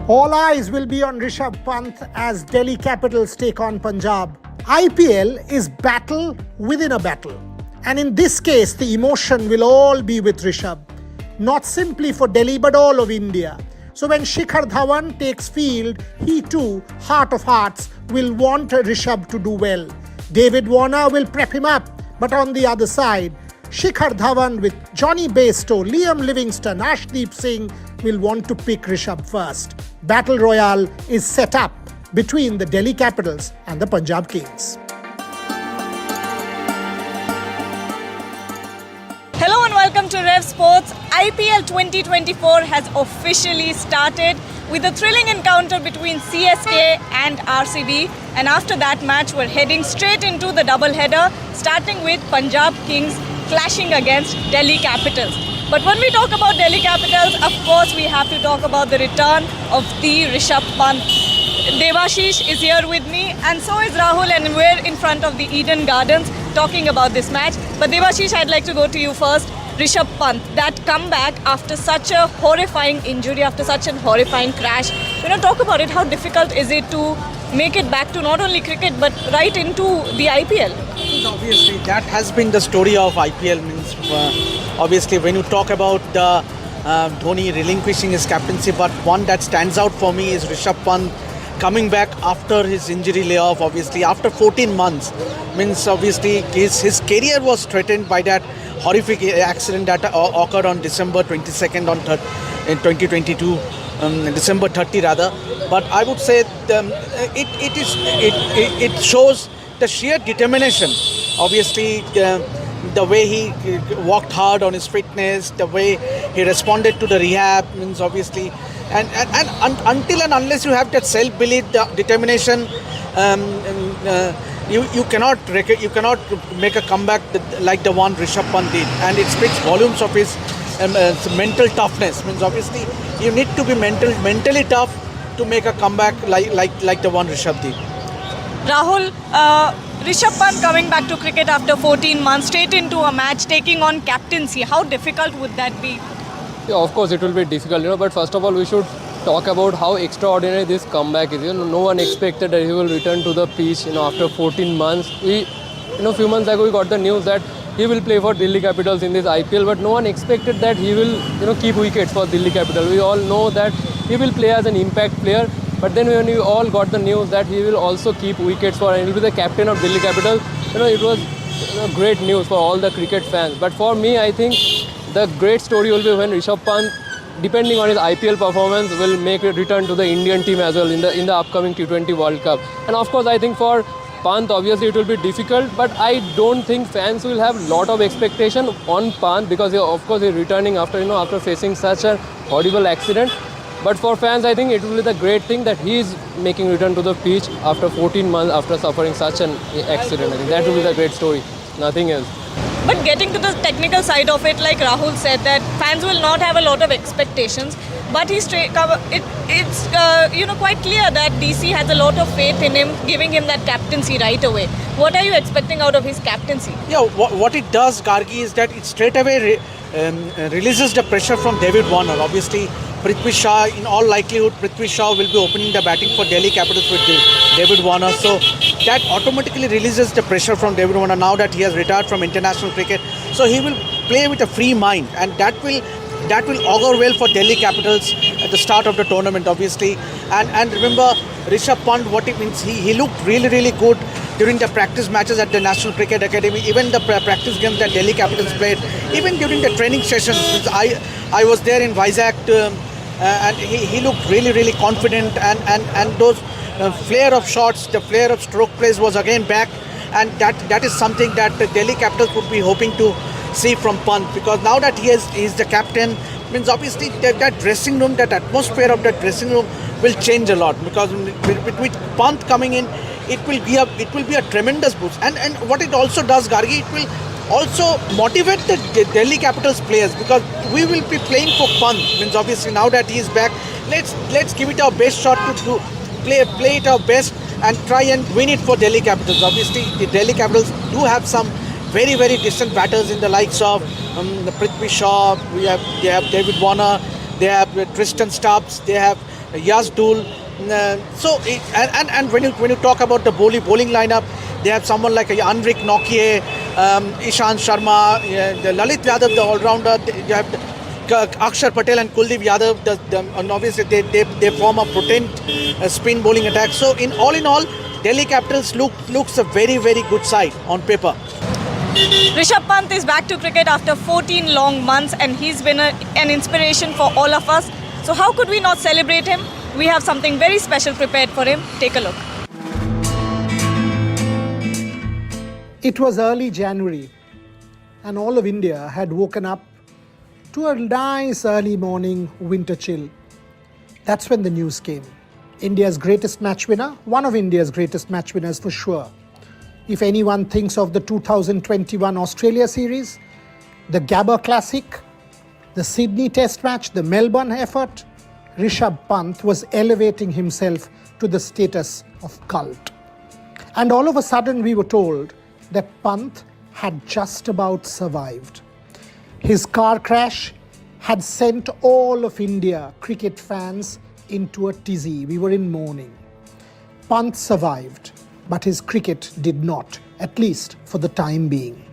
All eyes will be on Rishab Pant as Delhi Capitals take on Punjab. IPL is battle within a battle. And in this case, the emotion will all be with Rishab. Not simply for Delhi, but all of India. So when Shikhar Dhawan takes field, he too, heart of hearts, will want Rishab to do well. David Warner will prep him up. But on the other side, Shikhar Dhawan with Johnny Bairstow, Liam Livingstone, Ashdeep Singh will want to pick Rishab first. Battle Royale is set up between the Delhi Capitals and the Punjab Kings. Hello and welcome to Rev Sports. IPL 2024 has officially started with a thrilling encounter between CSK and RCB. And after that match, we're heading straight into the doubleheader, starting with Punjab Kings clashing against Delhi Capitals. But when we talk about Delhi Capitals, of course, we have to talk about the return of the Rishab Pant. Devashish is here with me, and so is Rahul, and we're in front of the Eden Gardens talking about this match. But Devashish, I'd like to go to you first. Rishab Pant, that comeback after such a horrifying injury, after such a horrifying crash. Talk about it. How difficult is it to make it back to not only cricket but right into the IPL? Obviously, that has been the story of IPL. Obviously, when you talk about Dhoni relinquishing his captaincy, but one that stands out for me is Rishab Pant coming back after his injury layoff. Obviously, after 14 months, obviously his career was threatened by that horrific accident that occurred on December 22nd in 2022, December 30 rather. But I would say it shows the sheer determination. Obviously, the way he worked hard on his fitness, the way he responded to the rehab, obviously, and until and unless you have that self-belief, the determination, you cannot make a comeback like the one Rishab Pant did, and it speaks volumes of his mental toughness. Obviously, you need to be mentally tough to make a comeback like the one Rishab did. Rahul, Rishab Pant coming back to cricket after 14 months, straight into a match, taking on captaincy. How difficult would that be? Yeah, of course it will be difficult, but first of all we should talk about how extraordinary this comeback is. No one expected that he will return to the pitch, after 14 months. Few months ago we got the news that he will play for Delhi Capitals in this IPL, but no one expected that he will, keep wickets for Delhi Capitals. We all know that he will play as an impact player, but then when we all got the news that he will also keep wickets and he will be the captain of Delhi Capitals, it was great news for all the cricket fans. But for me, I think the great story will be when Rishab Pant, depending on his IPL performance, will make a return to the Indian team as well in the upcoming T20 World Cup. And of course, I think for Pant, obviously it will be difficult, but I don't think fans will have a lot of expectation on Pant because of course he's returning after facing such a horrible accident. But for fans, I think it will be the great thing that he is making return to the pitch after 14 months after suffering such an accident. I think that will be the great story, nothing else. But getting to the technical side of it, like Rahul said, that fans will not have a lot of expectations. But it's quite clear that DC has a lot of faith in him, giving him that captaincy right away. What are you expecting out of his captaincy? Yeah, what it does, Gargi, is that it straight away releases the pressure from David Warner. Obviously, Prithvi Shaw, in all likelihood, Prithvi Shaw will be opening the batting for Delhi Capitals with David Warner. So that automatically releases the pressure from David Warner now that he has retired from international cricket. So he will play with a free mind, and that will augur well for Delhi Capitals at the start of the tournament, obviously. And remember, Rishab Pant, what it means, he looked really, really good during the practice matches at the National Cricket Academy, even the practice games that Delhi Capitals played, even during the training sessions. I was there in Vizag, and he looked really, really confident, and those flare of shots, the flare of stroke plays was again back, and that is something that the Delhi Capitals would be hoping to see from Pant, because now that he is the captain, obviously that dressing room, that atmosphere of that dressing room will change a lot, because with Pant coming in, it will be a tremendous boost. And what it also does, Gargi, it will also motivate the Delhi Capitals players, because we will be playing for Pant. Obviously now that he is back, let's give it our best shot to play it our best and try and win it for Delhi Capitals. Obviously the Delhi Capitals do have some very, very decent batters in the likes of Prithvi Shaw, they have David Warner, they have Tristan Stubbs, they have Yazdul. And when you talk about the bowling lineup, they have someone like Anrik Nokia, Ishant Sharma, the Lalit Yadav, the all-rounder. You have Akshar Patel and Kuldeep Yadav. And obviously they form a potent spin bowling attack. So in all, Delhi Capitals looks a very, very good side on paper. Rishab Pant is back to cricket after 14 long months, and he's been an inspiration for all of us. So how could we not celebrate him? We have something very special prepared for him. Take a look. It was early January, and all of India had woken up to a nice early morning winter chill. That's when the news came. India's greatest match winner, one of India's greatest match winners for sure. If anyone thinks of the 2021 Australia series, the Gabba Classic, the Sydney Test match, the Melbourne effort, Rishab Pant was elevating himself to the status of cult. And all of a sudden we were told that Pant had just about survived. His car crash had sent all of India cricket fans into a tizzy. We were in mourning. Pant survived, but his cricket did not, at least for the time being.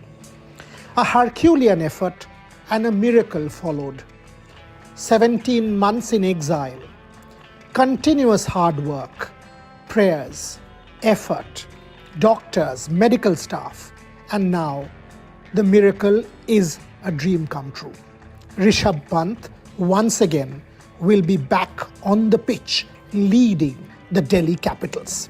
A Herculean effort and a miracle followed. 17 months in exile, continuous hard work, prayers, effort, doctors, medical staff, and now the miracle is a dream come true. Rishab Pant once again will be back on the pitch leading the Delhi Capitals.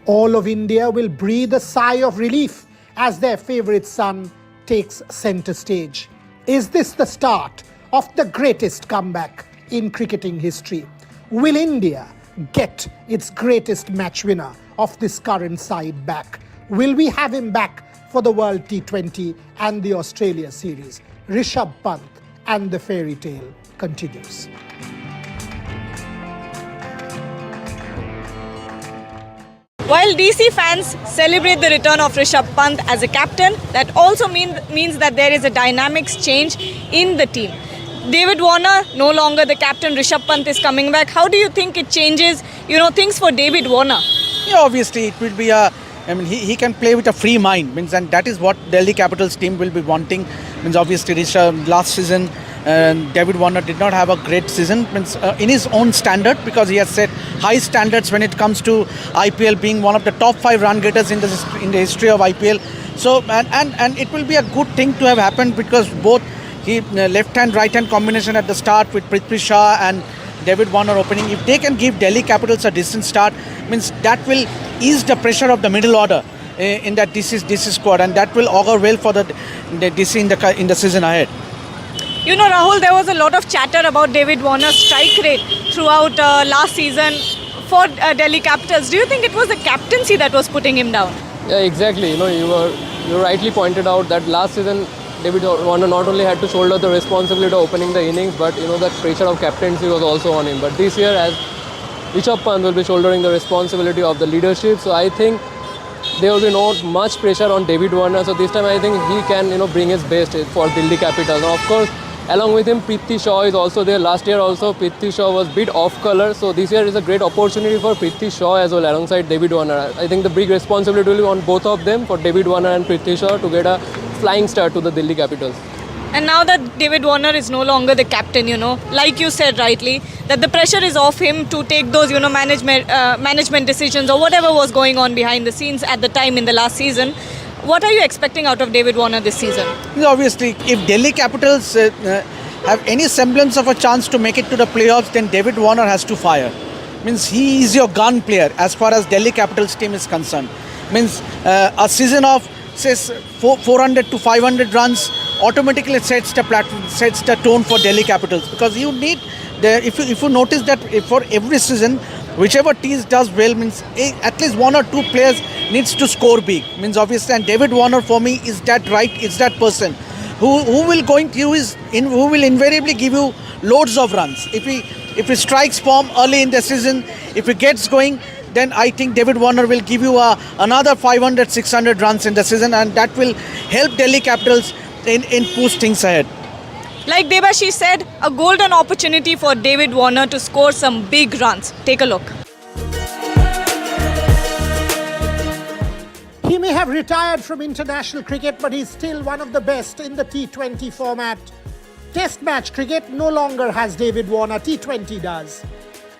All of India will breathe a sigh of relief as their favourite son takes centre stage. Is this the start of the greatest comeback in cricketing history? Will India get its greatest match winner of this current side back? Will we have him back for the World T20 and the Australia series? Rishab Pant and the fairy tale continues. While DC fans celebrate the return of Rishab Pant as a captain, that also means that there is a dynamics change in the team. David Warner, no longer the captain, Rishab Pant is coming back. How do you think it changes, things for David Warner? Yeah, obviously it will be he can play with a free mind, and that is what Delhi Capitals team will be wanting. Obviously last season David Warner did not have a great season in his own standard, because he has set high standards when it comes to IPL, being one of the top 5 run getters in the history of IPL. So and it will be a good thing to have happened, because both left hand right hand combination at the start with Prithvi Shaw and David Warner opening, if they can give Delhi Capitals a decent start, that will ease the pressure of the middle order in that DC squad, and that will augur well for the DC in the season ahead. Rahul, there was a lot of chatter about David Warner's strike rate throughout last season for Delhi Capitals. Do you think it was the captaincy that was putting him down? Yeah, exactly. You rightly pointed out that last season David Warner not only had to shoulder the responsibility of opening the innings, but the pressure of captaincy was also on him. But this year, as Rishab Pant will be shouldering the responsibility of the leadership, so I think there will be not much pressure on David Warner. So this time I think he can bring his best for Delhi Capitals. And of course, along with him, Prithvi Shaw is also there. Last year also Prithvi Shaw was a bit off colour, so this year is a great opportunity for Prithvi Shaw as well alongside David Warner. I think the big responsibility will be on both of them, for David Warner and Prithvi Shaw, to get a flying start to the Delhi Capitals. And now that David Warner is no longer the captain, like you said rightly, that the pressure is off him to take those, management decisions or whatever was going on behind the scenes at the time in the last season. What are you expecting out of David Warner this season? Obviously, if Delhi Capitals have any semblance of a chance to make it to the playoffs, then David Warner has to fire. He is your gun player as far as Delhi Capitals team is concerned. A season of say 400 to 500 runs automatically sets the tone for Delhi Capitals, because you need if you notice that for every season, whichever team does well, at least one or two players needs to score big. Obviously, and David Warner for me is that person who will invariably give you loads of runs. If he strikes form early in the season, if he gets going, then I think David Warner will give you another 500, 600 runs in the season, and that will help Delhi Capitals in push things ahead. Like Debashi said, a golden opportunity for David Warner to score some big runs. Take a look. He may have retired from international cricket, but he's still one of the best in the T20 format. Test match cricket no longer has David Warner, T20 does.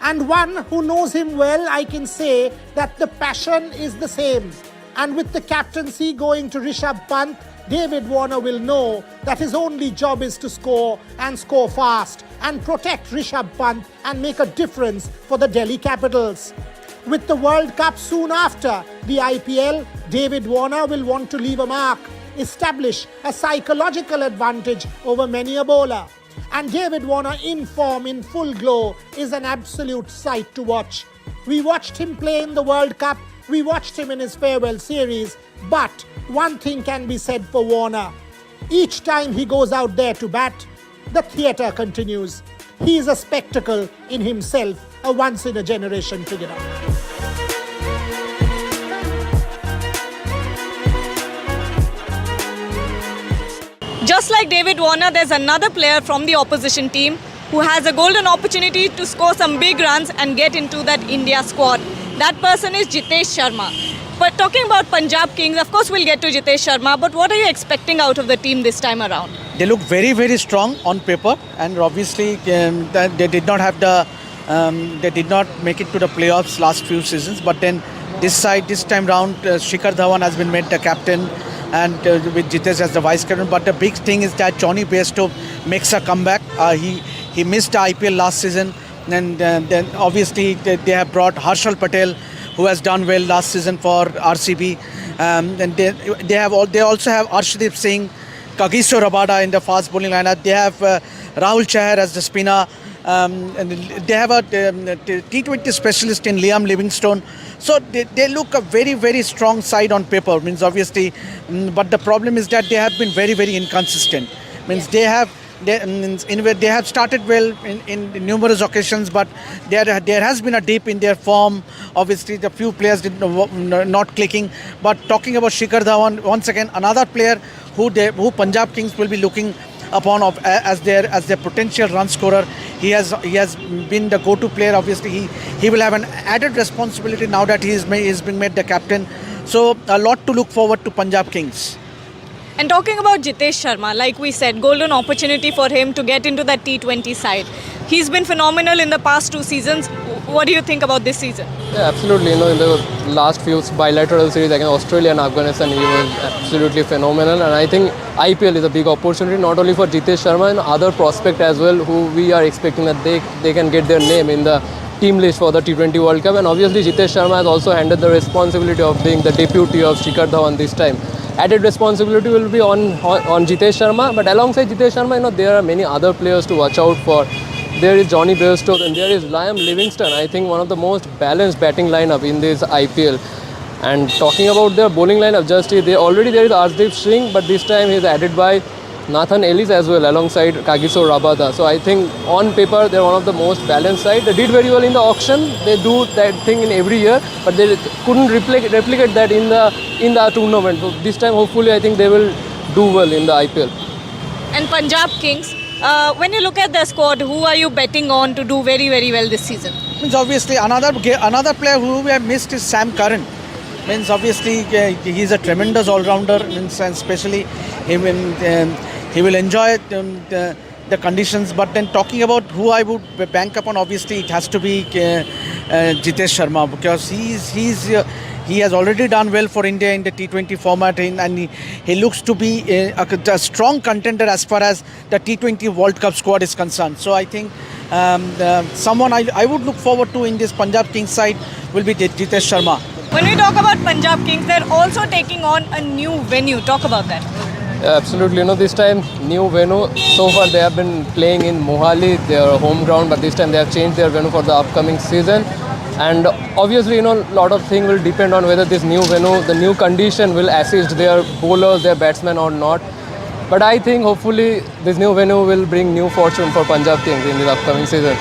And one who knows him well, I can say that the passion is the same. And with the captaincy going to Rishab Pant, David Warner will know that his only job is to score and score fast and protect Rishab Pant and make a difference for the Delhi Capitals. With the World Cup soon after the IPL, David Warner will want to leave a mark, establish a psychological advantage over many a bowler. And David Warner in form, in full glow, is an absolute sight to watch. We watched him play in the World Cup, we watched him in his farewell series, but one thing can be said for Warner. Each time he goes out there to bat, the theatre continues. He is a spectacle in himself, a once-in-a-generation cricketer. Just like David Warner, there's another player from the opposition team who has a golden opportunity to score some big runs and get into that India squad. That person is Jitesh Sharma. But talking about Punjab Kings, of course we'll get to Jitesh Sharma, but what are you expecting out of the team this time around? They look very, very strong on paper, and obviously that they did not have the, they did not make it to the playoffs last few seasons. But then this time round, Shikhar Dhawan has been made the captain, and with Jitesh as the vice captain. But the big thing is that Johnny Bairstow makes a comeback. He missed the IPL last season, and then obviously they have brought Harshal Patel, who has done well last season for RCB, and they also have Arshdeep Singh, Kagiso Rabada in the fast bowling lineup. They have Rahul Chahar as the spinner, and they have a T20 specialist in Liam Livingstone. So they look a very, very strong side on paper. Means obviously, but the problem is that they have been very, very inconsistent. Means they have started well in numerous occasions, but there has been a dip in their form. Obviously, the few players not clicking. But talking about Shikhar Dhawan, once again another player who Punjab Kings will be looking upon as their potential run scorer. He has been the go-to player. Obviously, he will have an added responsibility now that he is being made the captain. So a lot to look forward to Punjab Kings. And talking about Jitesh Sharma, like we said, golden opportunity for him to get into that T20 side. He's been phenomenal in the past 2 seasons. What do you think about this season? Yeah, absolutely. In the last few bilateral series against Australia and Afghanistan, he was absolutely phenomenal. And I think IPL is a big opportunity, not only for Jitesh Sharma and other prospects as well, who we are expecting that they can get their name in the team list for the T20 World Cup. And obviously, Jitesh Sharma has also handled the responsibility of being the deputy of Shikhar Dhawan this time. Added responsibility will be on Jitesh Sharma, but alongside Jitesh Sharma, there are many other players to watch out for. There is Johnny Bairstow and there is Liam Livingstone. I think one of the most balanced batting lineup in this IPL. And talking about their bowling lineup, there is Arshdeep Singh, but this time he is added by Nathan Ellis as well, alongside Kagiso Rabada. So I think on paper they're one of the most balanced side. They did very well in the auction. They do that thing in every year, but they couldn't replicate that in the tournament. So this time hopefully I think they will do well in the IPL. And Punjab Kings, when you look at their squad, who are you betting on to do very, very well this season? Means obviously another player who we have missed is Sam Curran. Means obviously he's a tremendous all-rounder. Means and especially he will enjoy the conditions. But then talking about who I would bank upon, obviously it has to be Jitesh Sharma, because he has already done well for India in the T20 format, and he looks to be a strong contender as far as the T20 World Cup squad is concerned. So I think someone I would look forward to in this Punjab Kings side will be Jitesh Sharma. When we talk about Punjab Kings, they're also taking on a new venue. Talk about that. Yeah, absolutely. This time new venue. So far they have been playing in Mohali, their home ground, but this time they have changed their venue for the upcoming season. And obviously, a lot of things will depend on whether this new venue, the new condition will assist their bowlers, their batsmen or not. But I think hopefully this new venue will bring new fortune for Punjab Kings in the upcoming season.